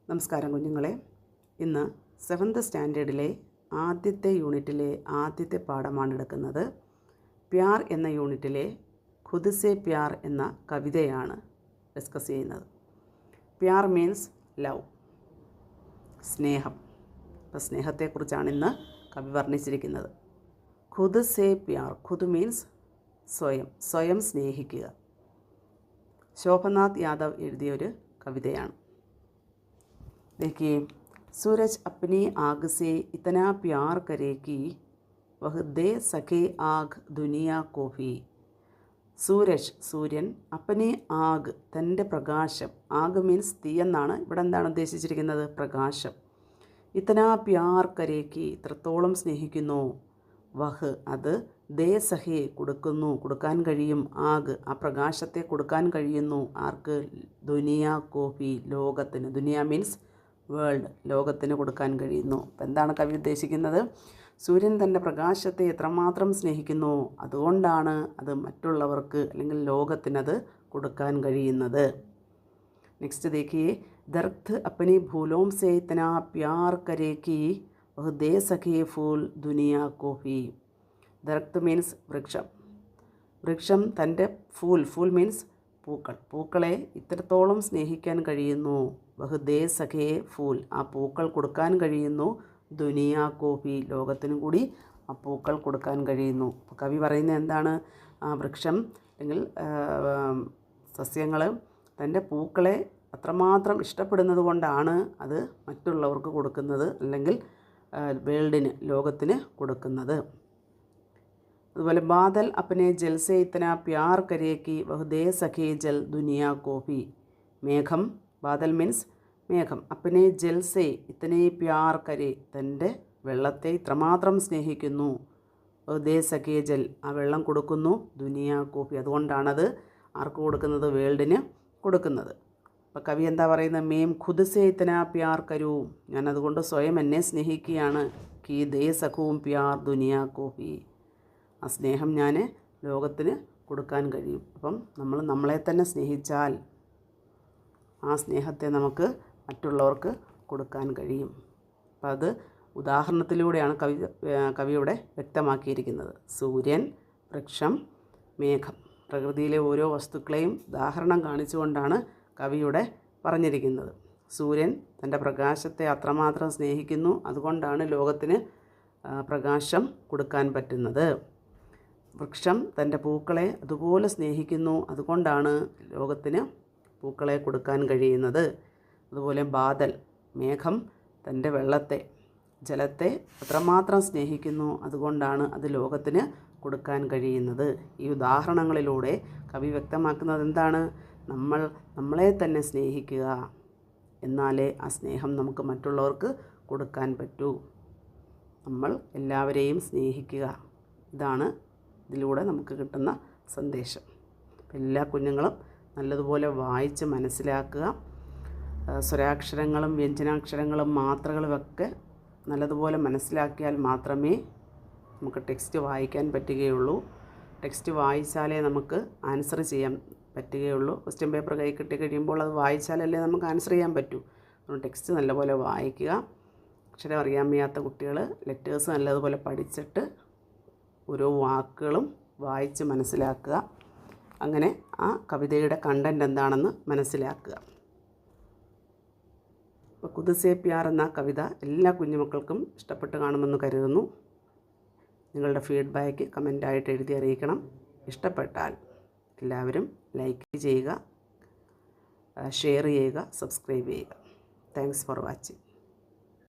നമസ്കാരം കുഞ്ഞുങ്ങളെ. ഇന്ന് 7th സ്റ്റാൻഡേർഡിലെ ആദ്യത്തെ യൂണിറ്റിലെ ആദ്യത്തെ പാഠമാണ് എടുക്കുന്നത്. പ്യാർ എന്ന യൂണിറ്റിലെ ഖുദ് സേ പ്യാർ എന്ന കവിതയാണ് ഡിസ്കസ് ചെയ്യുന്നത്. പ്യാർ മീൻസ് ലവ്, സ്നേഹം. അപ്പോൾ സ്നേഹത്തെക്കുറിച്ചാണ് ഇന്ന് കവി വർണ്ണിച്ചിരിക്കുന്നത്. ഖുദ് സേ പ്യാർ, ഖുദ് മീൻസ് സ്വയം, സ്വയം സ്നേഹിക്കുക. ശോഭനാഥ് യാദവ് എഴുതിയൊരു കവിതയാണ്. देखिए, सूरज अपनी आग से इतना प्यार करे कि वह दे सके आग दुनिया को भी. സൂരജ്, സൂര്യൻ, അപ്പനി ആഗ്, തൻ്റെ പ്രകാശം. ആഗ് മീൻസ് തീ എന്നാണ്. ഇവിടെ എന്താണ് ഉദ്ദേശിച്ചിരിക്കുന്നത്? പ്രകാശം. ഇത്തനാ പ്യാർ കരേക്ക്, ഇത്രത്തോളം സ്നേഹിക്കുന്നു. വഹ്, അത്, ദേ സഹേ, കൊടുക്കുന്നു, കൊടുക്കാൻ കഴിയും. ആഗ്, ആ പ്രകാശത്തെ കൊടുക്കാൻ കഴിയുന്നു. ആർക്ക്? ദുനിയ കോഫി, ലോകത്തിന്. ദുനിയ മീൻസ് വേൾഡ്, ലോകത്തിന് കൊടുക്കാൻ കഴിയുന്നു. അപ്പം എന്താണ് കവി ഉദ്ദേശിക്കുന്നത്? സൂര്യൻ തൻ്റെ പ്രകാശത്തെ എത്രമാത്രം സ്നേഹിക്കുന്നു, അതുകൊണ്ടാണ് അത് മറ്റുള്ളവർക്ക് അല്ലെങ്കിൽ ലോകത്തിനത് കൊടുക്കാൻ കഴിയുന്നത്. നെക്സ്റ്റ് देखिए, ദർഖ്ത് अपनी फूलों से इतना प्यार करे कि वह दे सके फूल दुनिया को भी. ദർഖ്ത് മീൻസ് വൃക്ഷം. വൃക്ഷം തൻ്റെ ഫൂൽ മീൻസ് പൂക്കൾ, പൂക്കളെ ഇത്രത്തോളം സ്നേഹിക്കാൻ കഴിയുന്നു. വഹ് ദേ സഖേ ഫൂൽ, ആ പൂക്കൾ കൊടുക്കാൻ കഴിയുന്നു. ദുനിയ കോഫി, ലോകത്തിനും കൂടി ആ പൂക്കൾ കൊടുക്കാൻ കഴിയുന്നു. അപ്പോൾ കവി പറയുന്നത് എന്താണ്? ആ വൃക്ഷം അല്ലെങ്കിൽ സസ്യങ്ങൾ തൻ്റെ പൂക്കളെ അത്രമാത്രം ഇഷ്ടപ്പെടുന്നത് കൊണ്ടാണ് അത് മറ്റുള്ളവർക്ക് കൊടുക്കുന്നത്, അല്ലെങ്കിൽ വേൾഡിന്, ലോകത്തിന് കൊടുക്കുന്നത്. അതുപോലെ ബാദൽ അപ്പനെ ജൽ സേ ഇത്തന പ്യാർ കരേക്ക് വഹ് ദേ സഖേ ജൽ ദുനിയ കോഫി. മേഘം, ബാദൽ മീൻസ് മേഘം. അപ്പനെ ജൽ സേ ഇത്തനെ പ്യാർ കരേ, തൻ്റെ വെള്ളത്തെ ഇത്രമാത്രം സ്നേഹിക്കുന്നു. വഹ് ദേ സഖേ ജൽ, ആ വെള്ളം കൊടുക്കുന്നു. ദുനിയ കോഫി, അതുകൊണ്ടാണത് ആർക്ക് കൊടുക്കുന്നത്? വേൾഡിന് കൊടുക്കുന്നത്. അപ്പോൾ കവി എന്താ പറയുന്നത്? മേം ഖുദ് സേ ഇത്തന പ്യാർ കരൂ, ഞാൻ അതുകൊണ്ട് സ്വയം എന്നെ സ്നേഹിക്കുകയാണ്. കി ദേ സഖൂം പ്യാർ ദുനിയ കോഫി, ആ സ്നേഹം ഞാൻ ലോകത്തിന് കൊടുക്കാൻ കഴിയും. അപ്പം നമ്മൾ നമ്മളെ തന്നെ സ്നേഹിച്ചാൽ ആ സ്നേഹത്തെ നമുക്ക് മറ്റുള്ളവർക്ക് കൊടുക്കാൻ കഴിയും. അപ്പം അത് ഉദാഹരണത്തിലൂടെയാണ് കവിയുടെ വ്യക്തമാക്കിയിരിക്കുന്നത്. സൂര്യൻ, വൃക്ഷം, മേഘം, പ്രകൃതിയിലെ ഓരോ വസ്തുക്കളെയും ഉദാഹരണം കാണിച്ചുകൊണ്ടാണ് കവിയുടെ പറഞ്ഞിരിക്കുന്നത്. സൂര്യൻ തൻ്റെ പ്രകാശത്തെ അത്രമാത്രം സ്നേഹിക്കുന്നു, അതുകൊണ്ടാണ് ലോകത്തിന് പ്രകാശം കൊടുക്കാൻ പറ്റുന്നത്. വൃക്ഷം തൻ്റെ പൂക്കളെ അതുപോലെ സ്നേഹിക്കുന്നു, അതുകൊണ്ടാണ് ലോകത്തിന് പൂക്കളെ കൊടുക്കാൻ കഴിയുന്നത്. അതുപോലെ ബാദൽ, മേഘം, തൻ്റെ വെള്ളത്തെ, ജലത്തെ അത്രമാത്രം സ്നേഹിക്കുന്നു, അതുകൊണ്ടാണ് അത് ലോകത്തിന് കൊടുക്കാൻ കഴിയുന്നത്. ഈ ഉദാഹരണങ്ങളിലൂടെ കവി വ്യക്തമാക്കുന്നത് എന്താണ്? നമ്മളെ തന്നെ സ്നേഹിക്കുക, എന്നാലേ ആ സ്നേഹം നമുക്ക് മറ്റുള്ളവർക്ക് കൊടുക്കാൻ പറ്റൂ. നമ്മൾ എല്ലാവരെയും സ്നേഹിക്കുക, ഇതാണ് ഇതിലൂടെ നമുക്ക് കിട്ടുന്ന സന്ദേശം. എല്ലാ കുഞ്ഞുങ്ങളും നല്ലതുപോലെ വായിച്ച് മനസ്സിലാക്കുക. സ്വരാക്ഷരങ്ങളും വ്യഞ്ജനാക്ഷരങ്ങളും മാത്രകളും ഒക്കെ നല്ലതുപോലെ മനസ്സിലാക്കിയാൽ മാത്രമേ നമുക്ക് ടെക്സ്റ്റ് വായിക്കാൻ പറ്റുകയുള്ളൂ. ടെക്സ്റ്റ് വായിച്ചാലേ നമുക്ക് ആൻസർ ചെയ്യാൻ പറ്റുകയുള്ളൂ. ക്വസ്റ്റ്യൻ പേപ്പർ കൈ കിട്ടി കഴിയുമ്പോൾ അത് വായിച്ചാലല്ലേ നമുക്ക് ആൻസർ ചെയ്യാൻ പറ്റൂ. അതുകൊണ്ട് ടെക്സ്റ്റ് നല്ലപോലെ വായിക്കുക. അക്ഷരം അറിയാൻ വയ്യാത്ത കുട്ടികൾ ലെറ്റേഴ്സ് നല്ലതുപോലെ പഠിച്ചിട്ട് ഓരോ വാക്കുകളും വായിച്ച് മനസ്സിലാക്കുക. അങ്ങനെ ആ കവിതയുടെ കണ്ടൻറ് എന്താണെന്ന് മനസ്സിലാക്കുക. അപ്പോൾ ഖുദ് സേ പ്യാർ എന്ന കവിത എല്ലാ കുഞ്ഞുമക്കൾക്കും ഇഷ്ടപ്പെട്ട് കാണുമെന്ന് കരുതുന്നു. നിങ്ങളുടെ ഫീഡ്ബാക്ക് കമൻ്റായിട്ട് എഴുതി അറിയിക്കണം. ഇഷ്ടപ്പെട്ടാൽ എല്ലാവരും ലൈക്ക് ചെയ്യുക, ഷെയർ ചെയ്യുക, സബ്സ്ക്രൈബ് ചെയ്യുക. Thanks for watching.